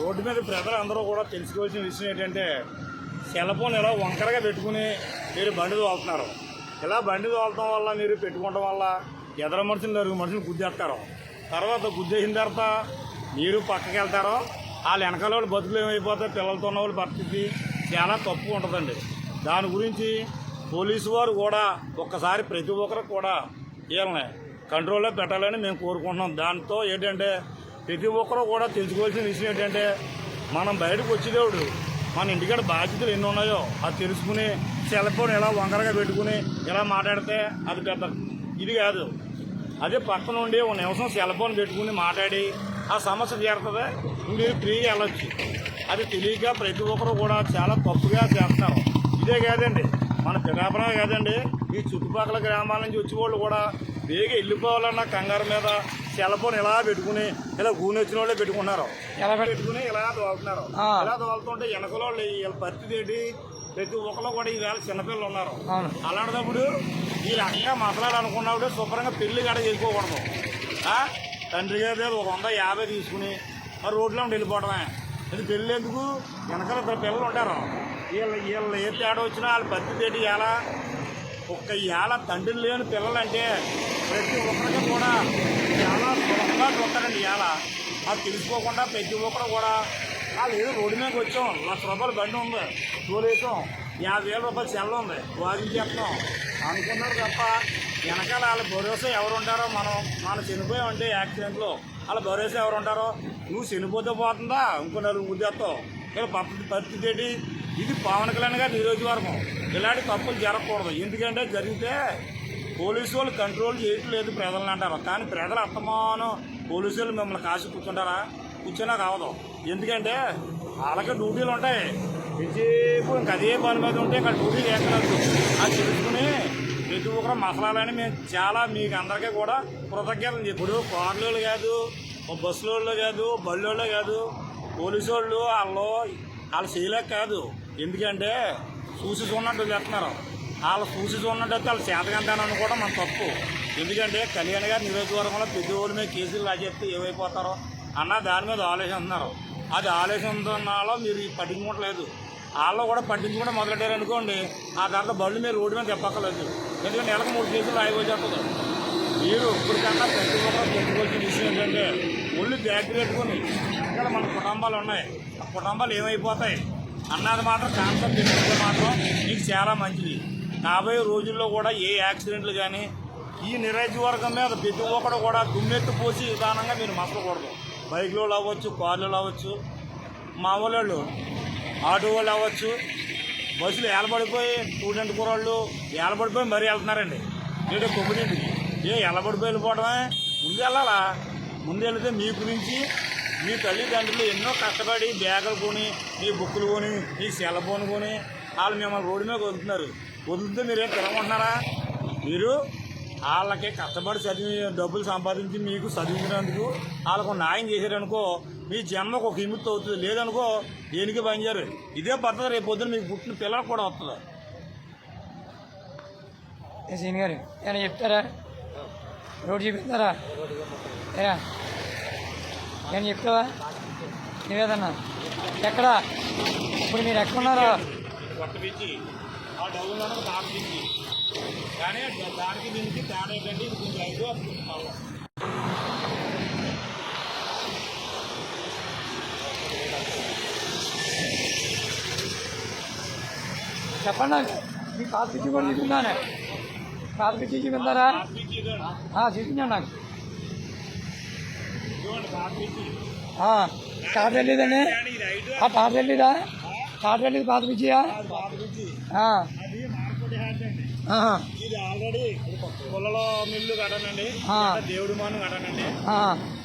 Road మీద ప్రజలందరూ కూడా తెలుసుకోవాల్సిన విషయం ఏంటంటే సెల్ ఫోన్ ఇలా వంకరగా పెట్టుకుని మీరు బండి తోలుతున్నారు. ఇలా బండి తోలటం వల్ల మీరు పెట్టుకోవడం వల్ల ఎదర మనుషులు గుద్దేస్తారు. తర్వాత గుద్దేసిన తర్వాత మీరు పక్కకి వెళ్తారో వాళ్ళు వెనకాల వాళ్ళు బతుకులు ఏమైపోతాయి, పిల్లలతో ఉన్న వాళ్ళు పరిస్థితి చాలా తప్పు ఉంటుందండి. దాని గురించి పోలీసు వారు కూడా ఒక్కసారి ప్రతి ఒక్కరు కూడా వీళ్ళని కంట్రోల్లో పెట్టాలని మేము కోరుకుంటున్నాం. దాంతో ఏంటంటే ప్రతి ఒక్కరూ కూడా తెలుసుకోవాల్సిన విషయం ఏంటంటే మనం బయటకు వచ్చేదేవుడు మన ఇంటికాడ బాధ్యతలు ఎన్ని ఉన్నాయో అది తెలుసుకుని సెల్ ఫోన్ ఇలా వంకరగా పెట్టుకుని ఇలా మాట్లాడితే అది పెద్ద ఇది కాదు. అదే పక్కన ఉండి ఒక నిమిషం సెల్ ఫోన్ పెట్టుకుని మాట్లాడి ఆ సమస్య తీరుతుంది, మీరు ఫ్రీగా వెళ్ళొచ్చు. అది తెలియక ప్రతి ఒక్కరు కూడా చాలా తప్పుగా చేస్తారు. ఇదే కాదండి, మన పిఠాపురం కాదండి, ఈ చుట్టుపక్కల గ్రామాల నుంచి వచ్చే వాళ్ళు కూడా వేగ వెళ్ళిపోవాలన్న కంగారు మీద సెల్ ఫోన్ ఇలా పెట్టుకుని ఇలా గూని వచ్చిన వాళ్ళే పెట్టుకున్నారు. ఇలా పెట్టుకుని ఇలా తోలుతున్నారు. ఇలా తోలుతుంటే వెనకలో వీళ్ళ పరిస్థితి ఏంటి? ప్రతి ఒక్కరు కూడా ఈవేళ చిన్నపిల్లలు ఉన్నారు. అలాంటప్పుడు ఈ రకంగా మాట్లాడాలనుకున్నప్పుడు శుభ్రంగా పెళ్లి గడ చేసుకోకూడదు. తండ్రి గారి 150 తీసుకుని మరి రోడ్లో వెళ్ళిపోవడమే. ఇది పెళ్ళి ఎందుకు? వెనకాల పిల్లలు ఉంటారు. వీళ్ళు ఏ తేడా వచ్చినా వాళ్ళ పరిస్థితి ఏంటి? ఇలా ఏళ్ళ తండ్రి లేని పిల్లలంటే ప్రతి ఒక్కరికి కూడా చాలా సులభంగా చూస్తారండి. ఇవాళ అది తెలుసుకోకుండా ప్రతి ఒక్కరు కూడా వాళ్ళు ఏదో రోడ్డు మీదకి వచ్చాం, ₹1,00,000 బండి ఉంది, తోలేసాం, ₹50,000 సెల్ ఉంది, వాదించేస్తాం అనుకున్నారు తప్ప వెనకాల వాళ్ళ భరోసా ఎవరు ఉంటారో మనం చనిపోయామంటే యాక్సిడెంట్లో వాళ్ళ భరోసా ఎవరు ఉంటారో? నువ్వు చనిపోతే పోతుందా, ఇంకో నలుగురు గుద్దేస్తావు. ఇలా పరిస్థితి ఏంటి? ఇది పవన్ కళ్యాణ్ గారి నియోజకవర్గం. ఇలాంటి తప్పులు జరగకూడదు. ఎందుకంటే జరిగితే పోలీసు వాళ్ళు కంట్రోల్ చేయట్లేదు ప్రజలను అంటారు. కానీ ప్రజలు అస్తమానం పోలీసు వాళ్ళు మిమ్మల్ని కాసి కూర్చుంటారా? కూర్చున్నా కావదు. ఎందుకంటే వాళ్ళకి డ్యూటీలు ఉంటాయి. ఎంతసేపు ఇంకా అదే పని మీద ఉంటే ఇంకా డ్యూటీ లేకనద్దు. అది తెలుసుకుని ప్రతి ఒక్కరు మసలాలని మేము చాలా మీకు అందరికీ కూడా కృతజ్ఞతలు. ఇప్పుడు కార్లు కాదు, బస్సులో కాదు, బళ్ళోళ్ళు కాదు, పోలీసు వాళ్ళు వాళ్ళు చేయలేక కాదు. ఎందుకంటే చూసి చూడనట్టు చేస్తున్నారు. వాళ్ళు చూసి చూడనట్టు అయితే వాళ్ళు చేతకంటాను అనుకోవడం మన తప్పు. ఎందుకంటే కళ్యాణ్ గారి నియోజకవర్గంలో ప్రతి ఊరి మీద కేసులు రాజేస్తే ఏమైపోతారో అన్న దాని మీద ఆలోచిస్తున్నారు. అది ఆలోచనలో మీరు పట్టించుకోవట్లేదు. వాళ్ళు కూడా పట్టించుకుంటే మొదలెట్టారనుకోండి, ఆ తర్వాత బళ్ళు మీరు రోడ్డు మీద తెప్పక్కర్లేదు. ఎందుకంటే నెలకు 3 కేసులు రాయిపోతుంది. మీరు ఇప్పటికన్నా ప్రతి ఒక్కరు పెట్టుకోవాల్సిన విషయం ఏంటంటే ఒళ్ళు బ్యాగ్ పెట్టుకుని ఇక్కడ మన కుటుంబాలు ఉన్నాయి, ఆ కుటుంబాలు ఏమైపోతాయి అన్నది మాత్రం కాన్సెప్ట్ పెట్టుకుంటే మాత్రం మీకు చాలా మంచిది. రాబోయే రోజుల్లో కూడా ఏ యాక్సిడెంట్లు కానీ ఈ నియోజకవర్గం మీద ప్రతి ఒక్కరు కూడా దుమ్మెత్తు పోసి విధానంగా మీరు మసలకూడదు. బైక్లో అవ్వచ్చు, కార్లలో అవ్వచ్చు, మా వాళ్ళు ఆటో వాళ్ళు అవ్వచ్చు, బస్సులు ఏలబడిపోయి స్టూడెంట్ కూరళ్ళు ఏలబడిపోయి మరీ వెళ్తున్నారండి. ఏదో 9ంటికి ఏలబడిపోయి వెళ్ళిపోవడమే. ముందు వెళ్ళాలా? ముందు వెళితే మీ గురించి మీ తల్లిదండ్రులు ఎన్నో కష్టపడి బ్యాగులు కొని, మీ బుక్కులు కొని, మీ సెల్ ఫోన్ కొని వాళ్ళు మిమ్మల్ని రోడ్డు మీద వదులుతున్నారు. వదిలితే మీరేం తిరగమంటున్నారా? మీరు వాళ్ళకి కష్టపడి చదివి డబ్బులు సంపాదించి మీకు చదివించినందుకు వాళ్ళకు న్యాయం చేశారనుకో మీ జన్మకు ఒక విముక్తి అవుతుంది. లేదనుకో దేనికి పనిచేయరు. ఇదే పద్ధతి రేపు పొద్దున మీకు పుట్టిన పిల్లలకు కూడా వస్తుంది. సీన్ గారు ఏమైనా చెప్తారా? రోడ్డు చూపిస్తారా? ఏమైనా చెప్తావా? నివేదన ఎక్కడా? ఇప్పుడు మీరు ఎక్కడున్నారా? కొత్త బీచ్ ఆ డబ్బులు దాని బీచ్. కానీ దానికి దీనికి తేడా ఏంటంటే ఇది కొంచెం ఐదు చెప్పండి. మీ పాత పిచ్చి కూడా చూపించానే. పాత పిచ్చి చూపించారా? చూపించండి నాకు. స్టార్ట్ వెళ్ళిదండి. స్టార్ట్ వెళ్ళిదా? స్టార్ట్ వెళ్ళింది పాత పిచ్చియా? ఇది ఆల్రెడీ పుల్లలో మిల్లు కట్టానండి, దేవుడి మాను కట్టానండి.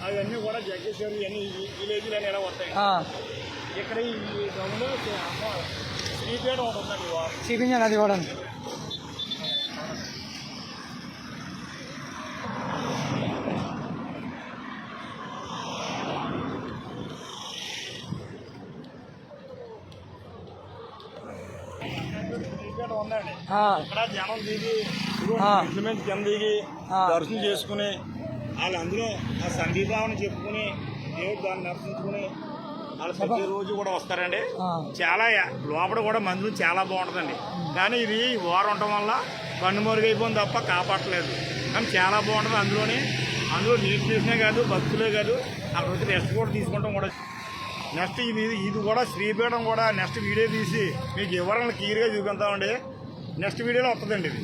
అవన్నీ కూడా జగ్గేశ్వరి ఇవన్నీ విలేజ్లు అని ఎలా వస్తాయి. ఇక్కడ ఈ గమలో శ్రీపేట ఒకటి ఉందండి. చూపించండి అది కూడా. ఉందండి. ఇక్కడ జనం దిగి కింద దిగి దర్శనం చేసుకుని వాళ్ళు అందులో ఆ సంగీతాన్ని చెప్పుకుని దేవుడు దాన్ని దర్శించుకుని వాళ్ళు ప్రతి రోజు కూడా వస్తారండి. ఆ. చాలా లోపల కూడా మందులు చాలా బాగుంటుందండి. కానీ ఇది వారం ఉండటం వల్ల కన్ను మరుగైపోయింది తప్ప కాపాడలేదు. కానీ చాలా బాగుంటుంది. అందులో నీటి తీసినే కాదు, భక్తులే కాదు, అక్కడ వచ్చి రెస్ట్ కూడా తీసుకుంటాం కూడా. నెక్స్ట్ ఇది కూడా శ్రీపీఠం కూడా నెక్స్ట్ వీడియో తీసి మీకు వివరాలు క్లియర్గా చూపిస్తామండి. నెక్స్ట్ వీడియోలో వస్తుందండి ఇది.